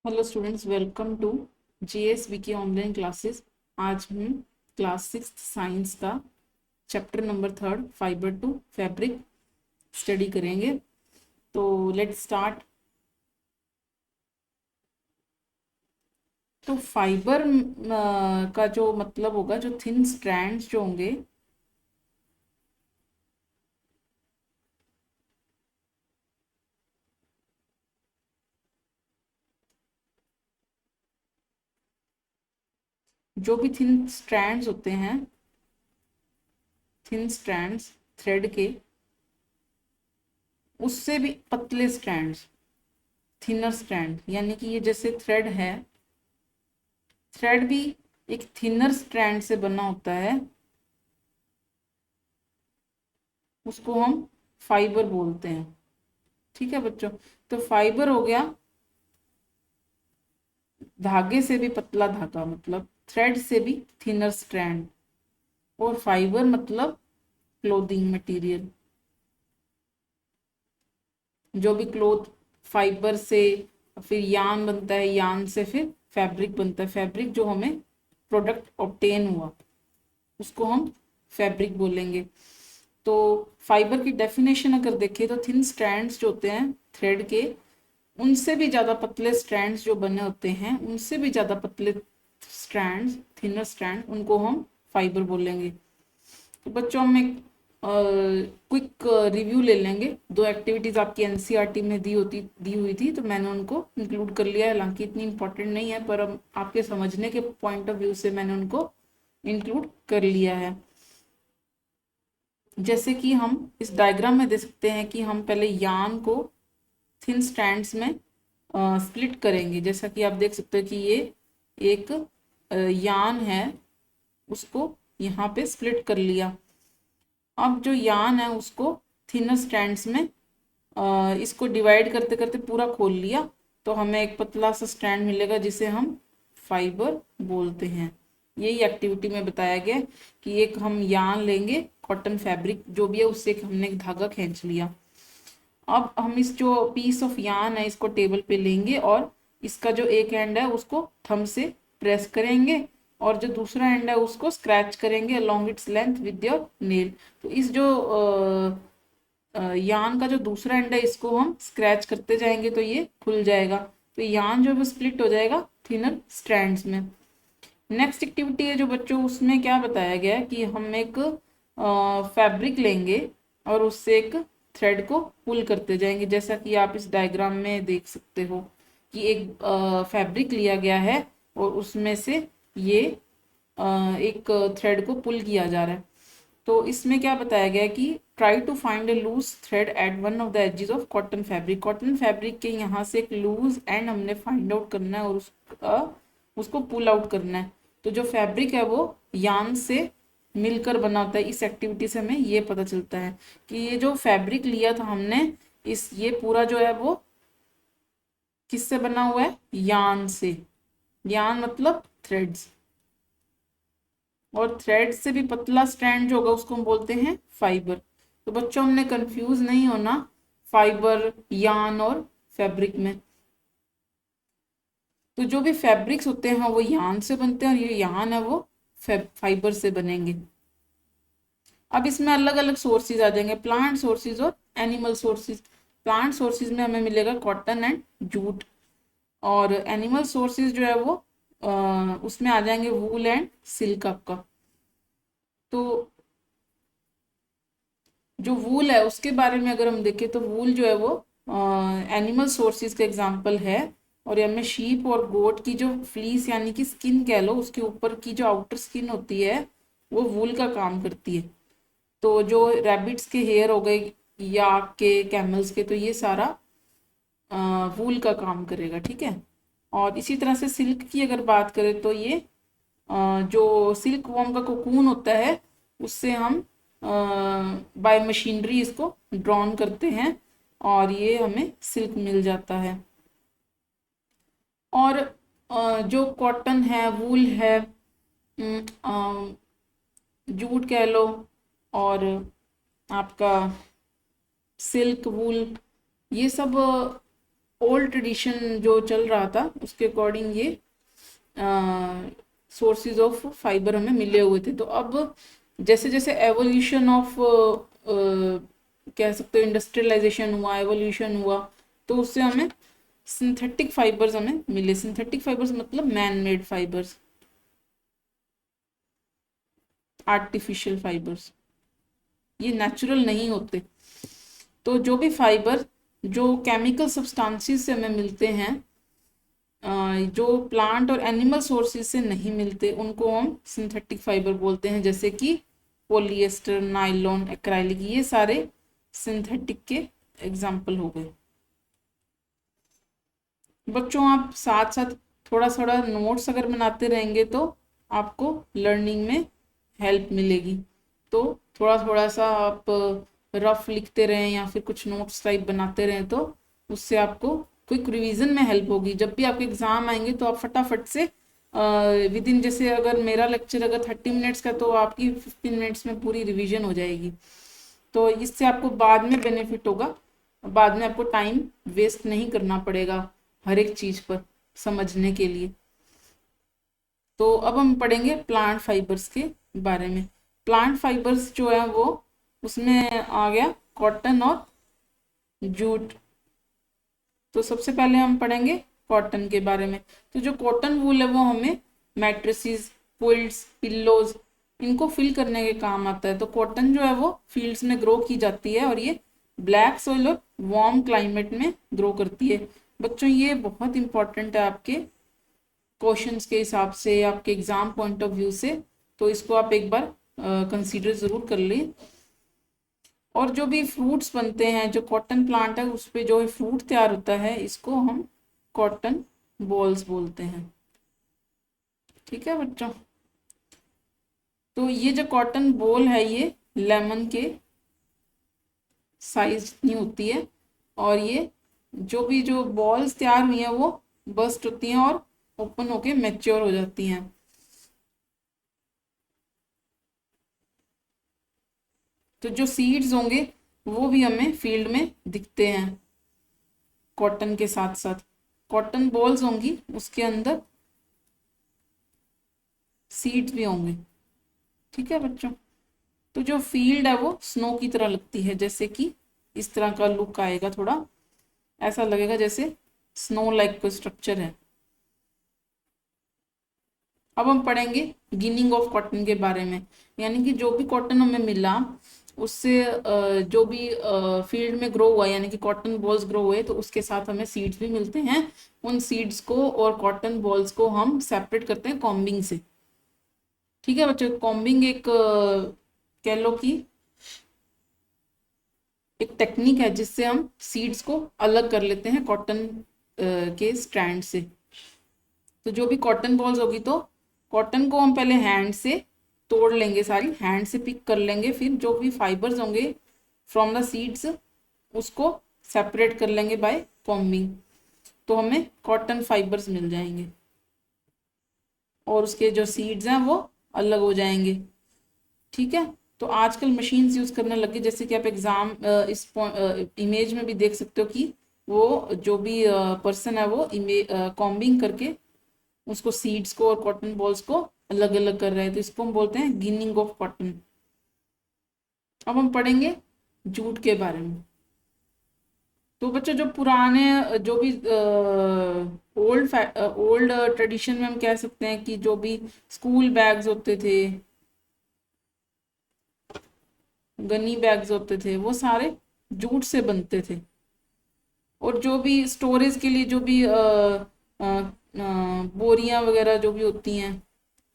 Hello students, welcome to GS Wiki online classes. आज हम class 6 science का chapter number 3 fibre to fabric study करेंगे। तो let's start. तो फाइबर का जो मतलब होगा, जो थिन स्ट्रैंड्स जो होंगे, जो भी थिन स्ट्रैंड्स होते हैं, थिन स्ट्रैंड्स थ्रेड के, उससे भी पतले स्ट्रैंड्स, थिनर स्ट्रैंड, यानी कि ये जैसे थ्रेड है, थ्रेड भी एक थिनर स्ट्रैंड से बना होता है, उसको हम फाइबर बोलते हैं। ठीक है बच्चों। तो फाइबर हो गया धागे से भी पतला धागा, मतलब थ्रेड से भी थिनर स्ट्रैंड, और फाइबर मतलब क्लोथिंग मटेरियल। जो भी क्लोथ फाइबर से, फिर यान बनता है, यान से फिर फैब्रिक बनता है, फैब्रिक जो हमें प्रोडक्ट ऑब्टेन हुआ उसको हम फैब्रिक बोलेंगे। तो फाइबर की डेफिनेशन अगर देखें तो थिन स्ट्रैंड्स जो होते हैं थ्रेड के, उनसे भी ज़्यादा पतले स्ट्रैंड्स जो बने होते हैं, उनसे भी ज़्यादा पतले स्ट्रैंड्स, थिनर स्ट्रैंड, उनको हम फाइबर बोलेंगे। तो बच्चों हम एक क्विक रिव्यू ले लेंगे। दो एक्टिविटीज़ आपकी एनसीईआरटी में दी हुई थी, तो मैंने उनको इंक्लूड कर लिया है। हालांकि इतनी इंपॉर्टेंट नहीं है, पर अब आपके समझने के पॉइंट ऑफ व्यू से मैंने उनको इंक्लूड कर लिया है। जैसे कि हम इस डायग्राम में देख सकते हैं कि हम पहले यान को थिन स्ट्रैंड्स में स्प्लिट करेंगे। जैसा कि आप देख सकते हो कि ये एक यान है, उसको यहाँ पे स्प्लिट कर लिया। अब जो यान है उसको थिनर स्ट्रैंड्स में इसको डिवाइड करते करते पूरा खोल लिया, तो हमें एक पतला सा स्ट्रैंड मिलेगा जिसे हम फाइबर बोलते हैं। यही एक्टिविटी में बताया गया कि एक हम यान लेंगे, कॉटन फैब्रिक जो भी है, उससे हमने एक धागा खींच लिया। अब हम इस जो पीस ऑफ यान है इसको टेबल पे लेंगे, और इसका जो एक एंड है उसको थंब से प्रेस करेंगे, और जो दूसरा एंड है उसको स्क्रैच करेंगे along its length with your nail. तो इस जो यान का जो दूसरा एंड है इसको हम स्क्रैच करते जाएंगे तो ये खुल जाएगा। तो यान जो है वो स्प्लिट हो जाएगा थिनर स्ट्रैंड्स में। नेक्स्ट एक्टिविटी है जो बच्चों, उसमें क्या बताया गया है कि हम एक फैब्रिक लेंगे और उससे एक थ्रेड को पुल करते जाएंगे। जैसा कि आप इस डायग्राम में देख सकते हो कि एक फैब्रिक लिया गया है और उसमें से ये एक थ्रेड को पुल किया जा रहा है। तो इसमें क्या बताया गया है कि try to find a loose thread at one of the edges of cotton fabric. Cotton fabric के यहाँ से एक लूज एंड हमने फाइंड आउट करना है और उसको पुल आउट करना है। तो जो फैब्रिक है वो यान से मिलकर बना होता है। इस एक्टिविटी से हमें ये पता चलता है कि ये जो फैब्रिक लिया था हमने, इस ये पूरा जो है वो किससे बना हुआ है? यान से। यान मतलब थ्रेड्स, और थ्रेड से भी पतला स्ट्रैंड जो होगा उसको हम बोलते हैं फाइबर। तो बच्चों हमने कंफ्यूज नहीं होना फाइबर, यान और फैब्रिक में। तो जो भी फैब्रिक्स होते हैं वो यान से बनते हैं, और ये यान है वो फाइबर से बनेंगे। अब इसमें अलग अलग सोर्सेज आ जाएंगे, प्लांट सोर्सेज और एनिमल सोर्सेज। प्लांट सोर्सेज में हमें मिलेगा कॉटन एंड जूट, और एनिमल सोर्सेज जो है वो उसमें आ जाएंगे वूल एंड सिल्क आपका। तो जो वूल है उसके बारे में अगर हम देखें तो वूल जो है वो एनिमल सोर्सेज का एग्जांपल है। और हमें शीप और गोट की जो फ्लीस यानी कि स्किन कह लो, उसके ऊपर की जो आउटर स्किन होती है वो वूल का काम करती है। तो जो रैबिट्स के हेयर हो गए, या के कैमल्स के, तो ये सारा वूल का काम करेगा। ठीक है। और इसी तरह से सिल्क की अगर बात करें तो ये जो सिल्क वॉर्म का कोकून होता है उससे हम बाय मशीनरी इसको ड्रॉन करते हैं, और ये हमें सिल्क मिल जाता है। और जो कॉटन है, वूल है, जूट कह लो, और आपका सिल्क, वूल, ये सब ओल्ड ट्रेडिशन जो चल रहा था उसके अकॉर्डिंग ये सोर्सेज ऑफ फाइबर हमें मिले हुए थे। तो अब जैसे जैसे एवोल्यूशन ऑफ कह सकते हो इंडस्ट्रियलाइजेशन हुआ, एवोल्यूशन हुआ, तो उससे हमें सिंथेटिक फाइबर्स हमें मिले। सिंथेटिक फाइबर्स मतलब man made fibres, artificial fibres, ये नेचुरल नहीं होते। तो जो भी फाइबर जो केमिकल सब्सटेंसेस से हमें मिलते हैं, जो प्लांट और एनिमल सोर्सेज से नहीं मिलते, उनको हम सिंथेटिक फाइबर बोलते हैं। जैसे कि पॉलिएस्टर, नायलॉन, एक्राइलिक, ये सारे सिंथेटिक के एग्जाम्पल हो गए। बच्चों आप साथ साथ थोड़ा थोड़ा नोट्स अगर बनाते रहेंगे तो आपको लर्निंग में हेल्प मिलेगी। तो थोड़ा थोड़ा सा आप रफ लिखते रहें या फिर कुछ नोट्स टाइप बनाते रहें, तो उससे आपको क्विक रिवीजन में हेल्प होगी। जब भी आपके एग्जाम आएंगे तो आप फटाफट से विद इन, जैसे अगर मेरा लेक्चर अगर 30 मिनट्स का, तो आपकी 15 मिनट्स में पूरी रिवीजन हो जाएगी। तो इससे आपको बाद में बेनिफिट होगा, बाद में आपको टाइम वेस्ट नहीं करना पड़ेगा हर एक चीज पर समझने के लिए। तो अब हम पढ़ेंगे प्लांट फाइबर्स के बारे में। प्लांट फाइबर्स जो है वो, उसमें आ गया कॉटन और जूट। तो सबसे पहले हम पढ़ेंगे कॉटन के बारे में। तो जो कॉटन वूल है वो हमें मैट्रेसेस, क्विल्ट्स, पिल्लोज, इनको फिल करने के काम आता है। तो कॉटन जो है वो फील्ड्स में ग्रो की जाती है और ये ब्लैक सॉइल और वार्म क्लाइमेट में ग्रो करती है। बच्चों ये बहुत इंपॉर्टेंट है आपके क्वेश्चंस के हिसाब से, आपके एग्जाम पॉइंट ऑफ व्यू से, तो इसको आप एक बार कंसीडर जरूर कर लें। और जो भी फ्रूट्स बनते हैं, जो कॉटन प्लांट है उस पे जो फ्रूट तैयार होता है, इसको हम कॉटन बॉल्स बोलते हैं। ठीक है बच्चों, तो ये जो कॉटन बॉल है ये लेमन के साइज जितनी होती है, और ये जो बॉल्स तैयार हुई हैं वो बस्ट होती हैं और ओपन होके मैच्योर हो जाती हैं। तो जो सीड्स होंगे वो भी हमें फील्ड में दिखते हैं कॉटन के साथ साथ। कॉटन बॉल्स होंगी, उसके अंदर सीड्स भी होंगे। ठीक है बच्चों, तो जो फील्ड है वो स्नो की तरह लगती है, जैसे कि इस तरह का लुक आएगा, थोड़ा ऐसा लगेगा जैसे स्नो लाइक कोई स्ट्रक्चर है। अब हम पढ़ेंगे गिनिंग ऑफ कॉटन के बारे में, यानी कि जो भी कॉटन हमें मिला उससे जो भी फील्ड में ग्रो हुआ, यानी कि कॉटन बॉल्स ग्रो हुए, तो उसके साथ हमें सीड्स भी मिलते हैं। उन सीड्स को और कॉटन बॉल्स को हम सेपरेट करते हैं कॉम्बिंग से। ठीक है बच्चों, कॉम्बिंग एक कह लो कि एक टेक्निक है जिससे हम सीड्स को अलग कर लेते हैं कॉटन के स्ट्रैंड से। तो जो भी कॉटन बॉल्स होगी, तो कॉटन को हम पहले हैंड से तोड़ लेंगे, सारी हैंड से पिक कर लेंगे, फिर जो भी फाइबर्स होंगे फ्रॉम द सीड्स उसको सेपरेट कर लेंगे बाय कॉम्बिंग, तो हमें कॉटन फाइबर्स मिल जाएंगे और उसके जो सीड्स हैं वो अलग हो जाएंगे। ठीक है, तो आजकल मशीन्स यूज करने लगे, जैसे कि आप एग्जाम इस इमेज में भी देख सकते हो कि वो जो भी पर्सन है वो कॉम्बिंग करके उसको सीड्स को और कॉटन बॉल्स को अलग अलग कर रहे हैं। तो इसको हम बोलते हैं गिनिंग ऑफ कॉटन। अब हम पढ़ेंगे जूट के बारे में। तो बच्चों जो पुराने जो भी ओल्ड ट्रेडिशन में हम कह सकते हैं कि जो भी स्कूल बैग्स होते थे, गनी बैग्स होते थे, वो सारे जूट से बनते थे। और जो भी स्टोरेज के लिए जो भी बोरियां वगैरह जो भी होती हैं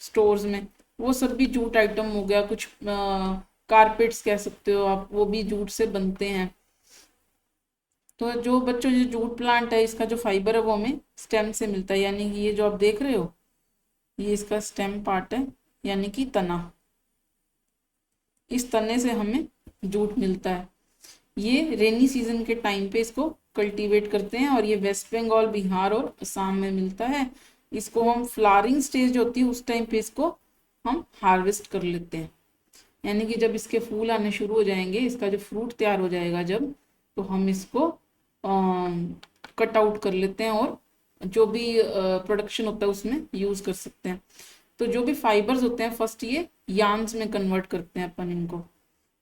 स्टोर्स में, वो सब भी जूट आइटम हो गया। कुछ कारपेट्स कह सकते हो आप, वो भी जूट से बनते हैं। तो जो बच्चों जो जूट प्लांट है, इसका जो फाइबर है वो हमें स्टेम से मिलता है, यानी कि ये जो आप देख रहे हो ये इसका स्टेम पार्ट है, यानी कि तना। इस तने से हमें जूट मिलता है। ये रेनी सीजन के टाइम पे इसको कल्टीवेट करते हैं और ये वेस्ट बंगाल, बिहार और असम में मिलता है। इसको हम फ्लावरिंग स्टेज होती है उस टाइम पे इसको हम हार्वेस्ट कर लेते हैं, यानी कि जब इसके फूल आने शुरू हो जाएंगे, इसका जो फ्रूट तैयार हो जाएगा जब, तो हम इसको कट आउट कर लेते हैं और जो भी प्रोडक्शन होता है उसमें यूज कर सकते हैं। तो जो भी फाइबर्स होते हैं फर्स्ट ये यार्न्स में कन्वर्ट करते हैं अपन इनको।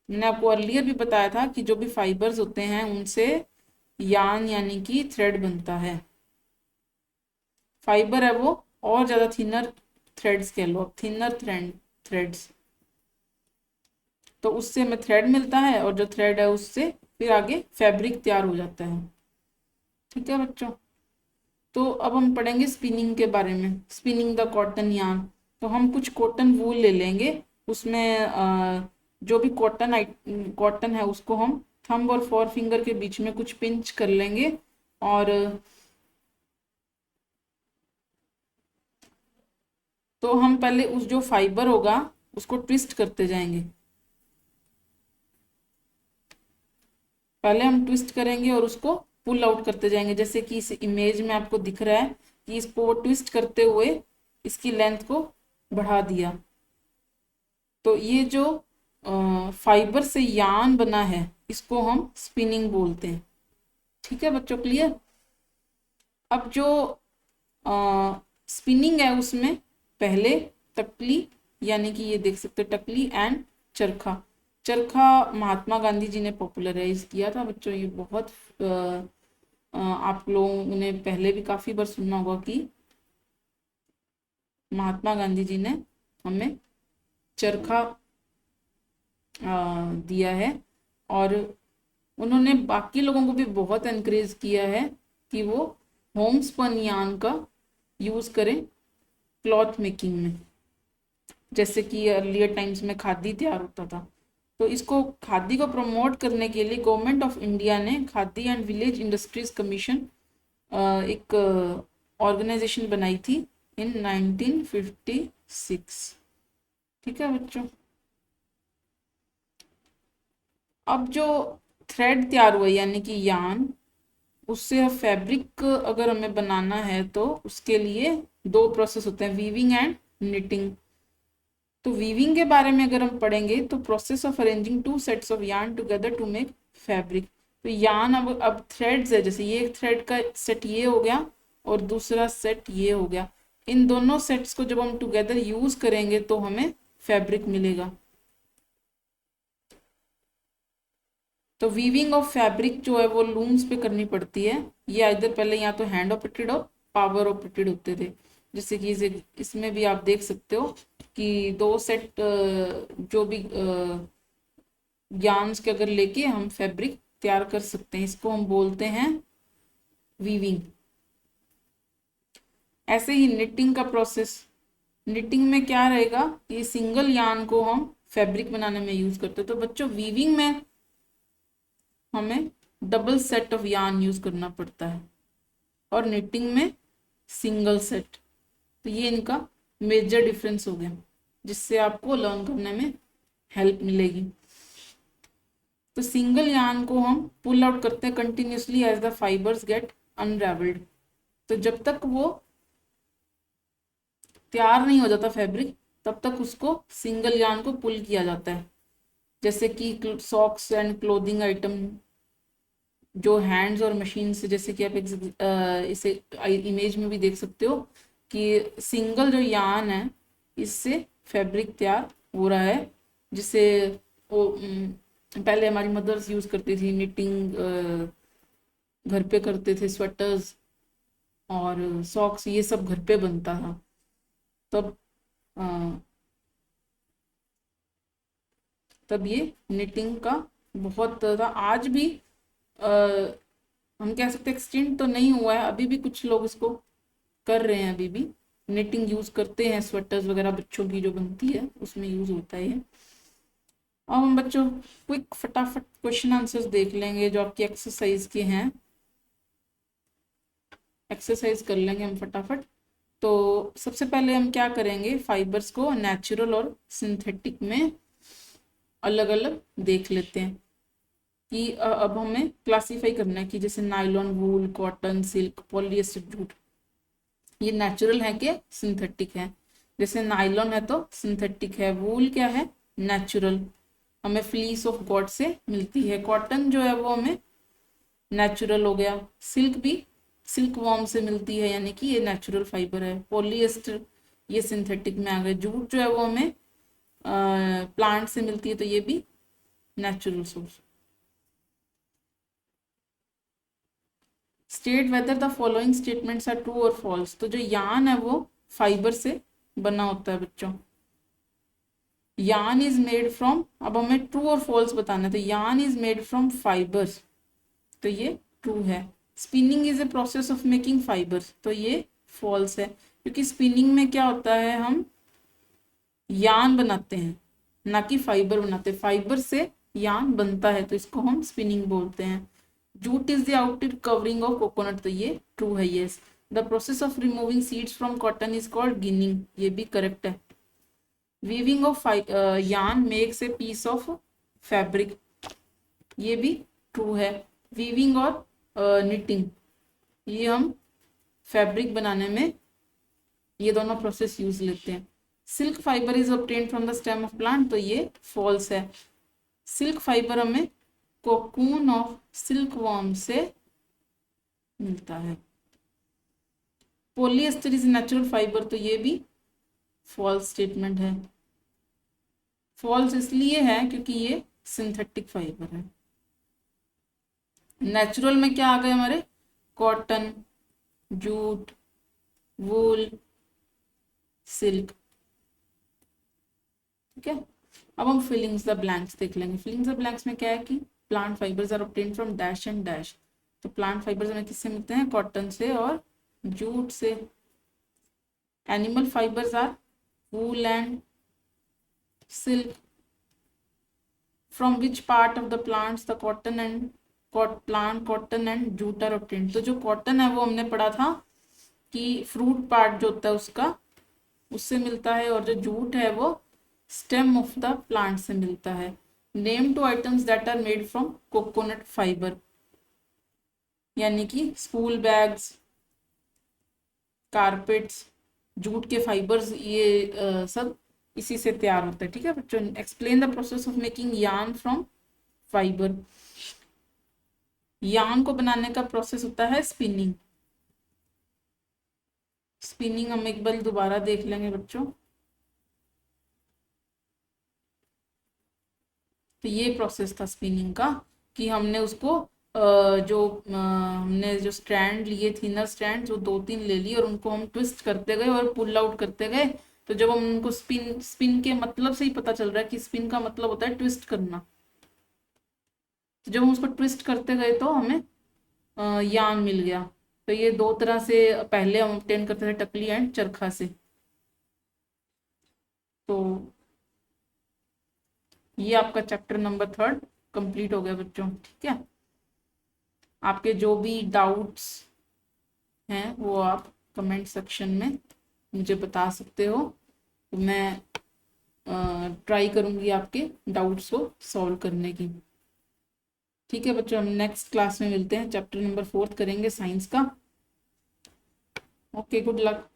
मैंने आपको अर्लियर भी बताया था कि जो भी फाइबर्स होते हैं उनसे यार्न यानी कि थ्रेड बनता है। फाइबर है वो और ज्यादा थिनर थ्रेड्स कह लो, थिनर थ्रेड्स, तो उससे हमें थ्रेड मिलता है और जो थ्रेड है उससे फिर आगे फैब्रिक तैयार हो जाता है। ठीक है बच्चों, तो अब हम पढ़ेंगे स्पिनिंग के बारे में, स्पिनिंग द कॉटन यार्न। तो हम कुछ कॉटन वूल ले लेंगे, उसमें जो भी कॉटन है उसको हम थंब और फोर फिंगर के बीच में कुछ पिंच कर लेंगे और तो हम पहले उस जो फाइबर होगा उसको ट्विस्ट करते जाएंगे। पहले हम ट्विस्ट करेंगे और उसको पुल आउट करते जाएंगे, जैसे कि इस इमेज में आपको दिख रहा है कि इसको ट्विस्ट करते हुए इसकी लेंथ को बढ़ा दिया। तो ये जो फाइबर से यार्न बना है इसको हम स्पिनिंग बोलते हैं। ठीक है बच्चों, क्लियर। अब जो स्पिनिंग है उसमें पहले तकली, यानी कि ये देख सकते हो टकली एंड चरखा। चरखा महात्मा गांधी जी ने पॉपुलराइज किया था बच्चों, ये बहुत आप लोगों ने पहले भी काफी बार सुना होगा कि महात्मा गांधी जी ने हमें चरखा दिया है और उन्होंने बाकी लोगों को भी बहुत एनकरेज किया है कि वो होमस्पन यार्न का यूज करें क्लॉथ मेकिंग में, जैसे कि अर्लियर टाइम्स में खादी तैयार होता था। तो इसको खादी को प्रमोट करने के लिए गवर्नमेंट ऑफ इंडिया ने khadi and village industries commission एक ऑर्गेनाइजेशन बनाई थी इन 1956। ठीक है बच्चों, अब जो थ्रेड तैयार हुआ यानी कि यार्न, उससे फैब्रिक अगर हमें बनाना है तो उसके लिए दो प्रोसेस होते हैं, वीविंग एंड निटिंग। तो वीविंग के बारे में अगर हम पढ़ेंगे तो process of arranging two sets of yarn together to make fabric. तो यार्न अब थ्रेड्स है, जैसे ये थ्रेड का सेट ये हो गया और दूसरा सेट ये हो गया, इन दोनों सेट्स को जब हम टुगेदर यूज करेंगे तो हमें फैब्रिक मिलेगा। तो वीविंग ऑफ फैब्रिक जो है वो लूम्स पे करनी पड़ती है। ये इधर पहले या तो हैंड ऑपरेटेड और पावर ऑपरेटेड होते थे, जैसे कि इसमें भी आप देख सकते हो कि दो सेट जो भी यार्न्स के अगर लेके हम फैब्रिक तैयार कर सकते हैं, इसको हम बोलते हैं वीविंग। ऐसे ही निटिंग का प्रोसेस, निटिंग में क्या रहेगा, ये सिंगल यार्न को हम फैब्रिक बनाने में यूज करते हैं। तो बच्चों वीविंग में हमें double set of yarn use करना पड़ता है और निटिंग में सिंगल सेट। तो ये इनका मेजर डिफरेंस हो गया, जिससे आपको लर्न करने में हेल्प मिलेगी। तो सिंगल यार्न को हम पुल आउट करते हैं continuously as the fibres get unravelled. तो जब तक वो तैयार नहीं हो जाता फैब्रिक तब तक उसको सिंगल यार्न को पुल किया जाता है। जैसे कि सॉक्स एंड क्लोथिंग आइटम जो हैंड्स और मशीन से, जैसे कि आप इसे इमेज में भी देख सकते हो कि सिंगल जो यार्न है इससे फैब्रिक तैयार हो रहा है, जिसे वो पहले हमारी मदर्स यूज करती थी, निटिंग घर पे करते थे, स्वेटर्स और सॉक्स ये सब घर पे बनता था। तब तब ये निटिंग का बहुत था। आज भी हम कह सकते एक्सटेंड तो नहीं हुआ है, अभी भी कुछ लोग इसको कर रहे हैं, अभी भी निटिंग यूज करते हैं, स्वेटर्स वगैरह बच्चों की जो बनती है उसमें यूज होता है। अब हम बच्चों क्विक फटाफट क्वेश्चन आंसर्स देख लेंगे जो आपकी एक्सरसाइज के हैं, एक्सरसाइज कर लेंगे हम फटाफट। तो सबसे पहले हम क्या करेंगे, फाइबर्स को नेचुरल और सिंथेटिक में अलग अलग देख लेते हैं कि अब हमें क्लासीफाई करना है कि जैसे नायलॉन, वूल, कॉटन, सिल्क, पॉलिएस्टर, जूट, ये नेचुरल है कि सिंथेटिक है। जैसे नायलॉन है तो सिंथेटिक है, वूल क्या है, नेचुरल, हमें फ्लीस ऑफ गॉड से मिलती है, कॉटन जो है वो हमें नेचुरल हो गया, सिल्क भी सिल्क वॉर्म से मिलती है, यानी कि ये नेचुरल फाइबर है। पॉलिएस्टर ये सिंथेटिक में आ गए। जूट जो है वो हमें प्लांट से मिलती है, तो ये भी natural source. State whether the following statements are true और फॉल्स। तो जो यान है वो फाइबर से बना होता है बच्चों। यान इज मेड फ्रॉम, अब हमें ट्रू और फॉल्स बताना है, तो यान इज मेड फ्रॉम फाइबर्स, तो ये ट्रू है। Spinning is a process of making fibres, तो ये फॉल्स है, क्योंकि स्पिनिंग में क्या होता है, हम यान बनाते हैं ना कि फाइबर बनाते हैं। फाइबर से यान बनता है, तो इसको हम स्पिनिंग बोलते हैं। Jute is the outer covering of coconut, तो ये ट्रू है। Yes, the process of removing seeds from cotton is called ginning, ये भी करेक्ट है। Weaving of yarn makes a piece of fabric, ये भी ट्रू है। वीविंग और निटिंग, ये हम फैब्रिक बनाने में ये दोनों प्रोसेस यूज लेते हैं। Silk fibre is obtained from the stem of plant, तो ये फॉल्स है। सिल्क फाइबर हमें कोकून ऑफ सिल्क वॉर्म से मिलता है। पॉलिएस्टर इज नेचुरल फाइबर, तो ये भी फॉल्स स्टेटमेंट है। फॉल्स इसलिए है क्योंकि ये सिंथेटिक फाइबर है। नेचुरल में क्या आ गए हमारे, कॉटन, जूट, वूल, सिल्क। ठीक है, अब हम फिलिंग्स द ब्लैंक्स देख लेंगे। फिलिंग्स द ब्लैंक्स में क्या है कि plant fibres are obtained from dash and dash. तो प्लांट फाइबर्स हमें किससे मिलते हैं, कॉटन से और जूट से। Animal fibres are wool and silk. From which part of the plants the cotton and plant cotton and jute are obtained. तो जो कॉटन है वो हमने पढ़ा था कि फ्रूट पार्ट जो होता है उसका, उससे मिलता है, और जो जूट है वो स्टेम ऑफ द प्लांट से मिलता है। Name two items that are made from coconut fibre, यानी कि स्कूल बैग्स, कारपेट्स, जूट के फाइबर्स, ये सब इसी से तैयार होता है। ठीक है बच्चों, explain the process of making yarn from fibre. Yarn को बनाने का प्रोसेस होता है स्पिनिंग। स्पिनिंग हम एक बार दोबारा देख लेंगे बच्चों। तो ये प्रोसेस था स्पिनिंग का, कि हमने उसको हमने जो स्ट्रैंड लिए, थिनर स्ट्रैंड जो 2-3 ले लिए, और उनको हम ट्विस्ट करते गए और पुल आउट करते गए। तो जब हम उनको स्पिन, स्पिन के मतलब से ही पता चल रहा है कि स्पिन का मतलब होता है ट्विस्ट करना। तो जब हम उसको ट्विस्ट करते गए तो हमें यार्न मिल गया। तो ये दो तरह से पहले हम ऑब्टेन करते थे, टकली एंड चरखा से। तो ये आपका चैप्टर नंबर 3 कंप्लीट हो गया बच्चों। ठीक है, आपके जो भी डाउट्स हैं वो आप कमेंट सेक्शन में मुझे बता सकते हो, तो मैं ट्राई करूँगी आपके डाउट्स को सॉल्व करने की। ठीक है बच्चों, हम नेक्स्ट क्लास में मिलते हैं। चैप्टर नंबर 4 करेंगे साइंस का। Okay, good luck.